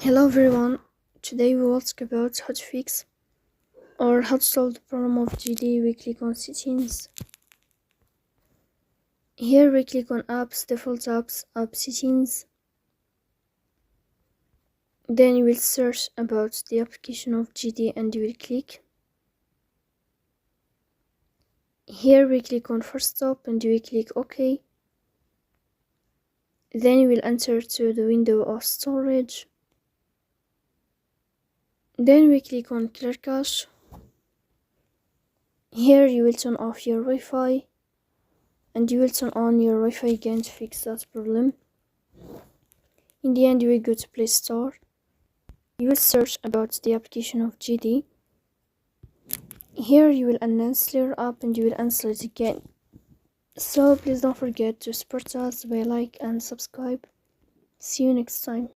Hello everyone, today we will talk about how to fix or how to solve the problem of GD. We click on settings. Here we click on apps, default apps, app settings. Then you will search about the application of GD and you will click. Here we click on first stop and you will click OK. Then you will enter to the window of storage. Then we click on clear cache. Here you will turn off your Wi-Fi and you will turn on your Wi-Fi again to fix that problem. In the end, you will go to Play Store. You will search about the application of GD. Here you will uninstall your app and you will install it again. So please don't forget to support us by like and subscribe. See you next time.